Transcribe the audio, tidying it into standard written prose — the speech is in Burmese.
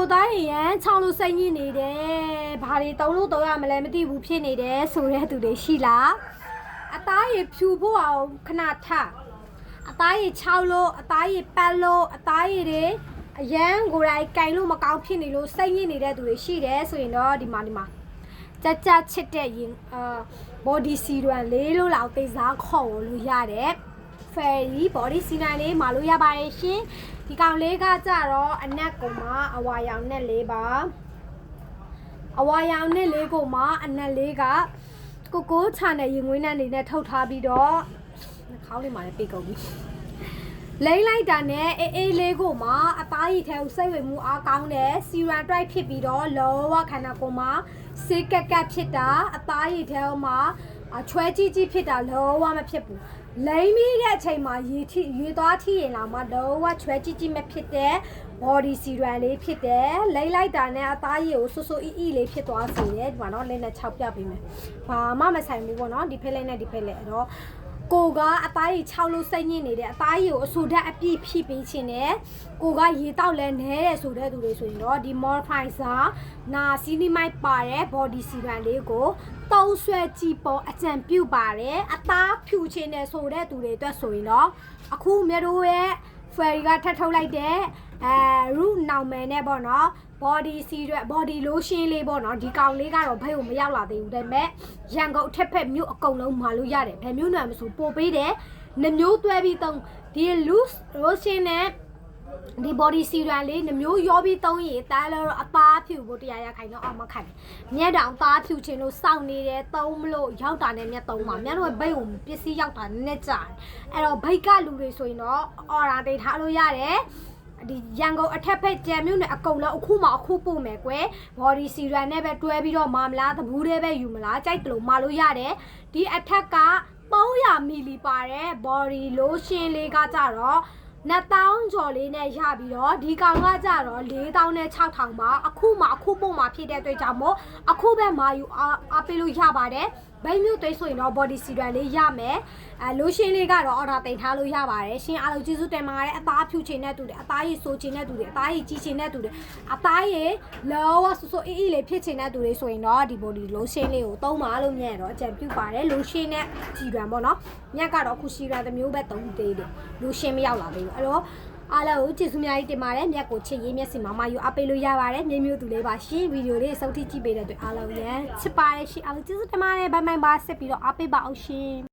ကိုသားရန်ချောင်းလို့စိတ်ညစ်နေတယ်ဘာတွေတုံးလို့တော့ရမလဲမသိဘူးဖြစ်နေတယ်ဆိုတဲ့သူတွေရှိလားအသားရဖြူဖို့အောင်ခဏထအသားရချောင်းလို့အသားရပတ်လို့အသားရတွေအရန်ကိုယ်တိုင်ကင်လို့မကောင်းဖြစ်နေလို့စိတ်ညစ်နေတဲ့သူတွေရှိတယ်ဆိုရင်တော့ဒီမှာကြကြချစ်တဲ့ရင်body serum လေးလို့လောက်သိစားခေါ်လို့ရတယ် fairy body serum လေးမှာလို့ရပါတယ်ရှင်ဒီကောင်လေးကကြတော့အနက်ကောင်မှာအဝါရောင်နဲ့လေးပါအဝါရောင်နဲ့လေးကောင်မှာအနက်လေးကကိုချာနဲ့ရင်ငွေးနဲ့နေနဲ့ထုတ်ထားပြီးတော့နှာခေါင်းလေးမှာလည်းပိတ်ကုန်ပြီလိမ့်လိုက်တာနဲ့အေးလေးကိုမှအသားရည်ထဲကိုစိတ်ဝင်မှုအားကောင်းတယ်စီရန်တွိုက်ဖြစ်ပြီးတော့လောဝခန္ဓာကိုယ်မှာစေးကက်ကက်ဖြစ်တာအသားရည်ထဲမှာချွဲကြီးကြီးဖြစ်တာလောဝမဖြစ်ဘူးလိမ့်ပြီးတဲ့အချိန်မှာရေသွားထိရင်လာမှလောဝချွဲကြီးကြီးမဖြစ်တဲ့ body serum လေးဖြစ်တယ်လိမ့်လိုက်တာနဲ့အသားရည်ကိုဆူအီလေးဖြစ်သွားစေတယ်ဒီမှာတော့လက်နဲ့6ပြပေးမယ်ဘာမှမဆိုင်ဘူးပေါ့နော်ဒီဖက်လက်နဲ့ဒီဖက်လက်အဲ့တော့ကိုကအသားရည်6လို့စိတ်ညစ်နေတယ်အသားရည်ကိုအဆူဓာတ်အပြည့်ဖြည့်ပေးခြင်းနဲ့ကိုကရေတောက်လဲနဲတယ်ဆိုတဲ့သူတွေဆိုရင်တော့ဒီ moisturizer နာစီနီမိုက်ပါတဲ့ body serum လေးကိုသုံးဆွဲကြည့်ပေါ်အကြံပြုပါတယ်အသားဖြူခြင်းနဲ့ဆိုတဲ့သူတွေအတွက်ဆိုရင်တော့အခုမြတို့ရဲ့ fairy ကထပ်ထုတ်လိုက်တဲ့root နောင်မယ်နဲ့ပေါ့နော် body serum body lotion လေးပေါ့နော်ဒီကောင်လေးကတော့ဘယ်ကိုမရောက်လာသေးဘူးဒါပေမဲ့ရန်ကုန်အထက်ဖက်မြို့အကုန်လုံးမှာလို့ရတယ်ဘယ်မြို့နယ်မှာဆိုပို့ပေးတယ်နှမျိုးတွဲပြီးသုံးဒီ loose lotion နဲ့ဒီ body serum လေးနှမျိုးရောပြီးသုံးရင်တားလို့အသားဖြူဖို့တရားရခိုင်တော့အောင်မခံတယ်မြက်တောင်သားဖြူခြင်းလို့စောင့်နေတယ်သုံးမလို့ရောက်တာနဲ့မြက်သုံးပါမြက်တော့ဘိတ်ကိုပစ္စည်းရောက်တာနဲ့ကြာတယ်အဲ့တော့ဘိတ်ကလူတွေဆိုရင်တော့ order တိတ်ထားလို့ရတယ်ဒီရန်ကုန်အထက်ဖက်ကြံမြို့နယ်အကုန်လုံးအခုမှအခုပို့မယ်ကွယ် body serum နဲ့ပဲတွဲပြီးတော့မမလားသဘူးလေးပဲယူမလားကြိုက်တယ်လို့မလို့ရတယ်ဒီအထက်က300 ml ပါတဲ့ body lotion လေးကကြတော့2000ကျော်လေးနဲ့ရပြီးတော့ဒီကောင်ကကြတော့4000နဲ့6000ပါအခုမှအခုပို့မှာဖြစ်တဲ့အတွက်ကြောင့်မို့အခုပဲမာယူအားပေးလို့ရပါတယ်ဘိုင်းမျိုးသွေးဆိုရင်တော့ body serum လေးရမယ်lotion လေးကတော့ order တင်ထားလို့ရပါတယ်ရှင်အားလုံးကျေးဇူးတင်ပါတယ်အသားဖြူချင်တဲ့သူတွေအသားရည်ဆိုချင်တဲ့သူတွေအသားရည်ကြီးချင်တဲ့သူတွေအသားရည်လောဝဆူအီလေးဖြစ်ချင်တဲ့သူတွေဆိုရင်တော့ဒီ body lotion လေးကိုသုံးပါလို့မြင်တော့အကြံပြုပါတယ် lotion နဲ့ကြီးရန်ပေါ့နော်မြက်ကတော့အခုရှိရတဲ့မျိုးပဲသုံးသေးတယ် lotion မရောက်လာသေးဘူးအဲ့တော့အားလုံးကိုကျေးဇူးများကြီးတင်ပါတယ်မြက်ကိုချစ်ရေးမျက်စိမှာမယူအားပေးလို့ရပါတယ်မြေမျိုးသူလေးပါရှင်ဗီဒီယိုလေးစုံထိကြည့်ပေးတဲ့အတွက်အားလုံးရန်ချစ်ပါတယ်ရှင်အားလုံးကျေးဇူးတင်ပါတယ်ဘိုင်ဘိုင်ပါဆက်ပြီးတော့အားပေးပါအောင်ရှင်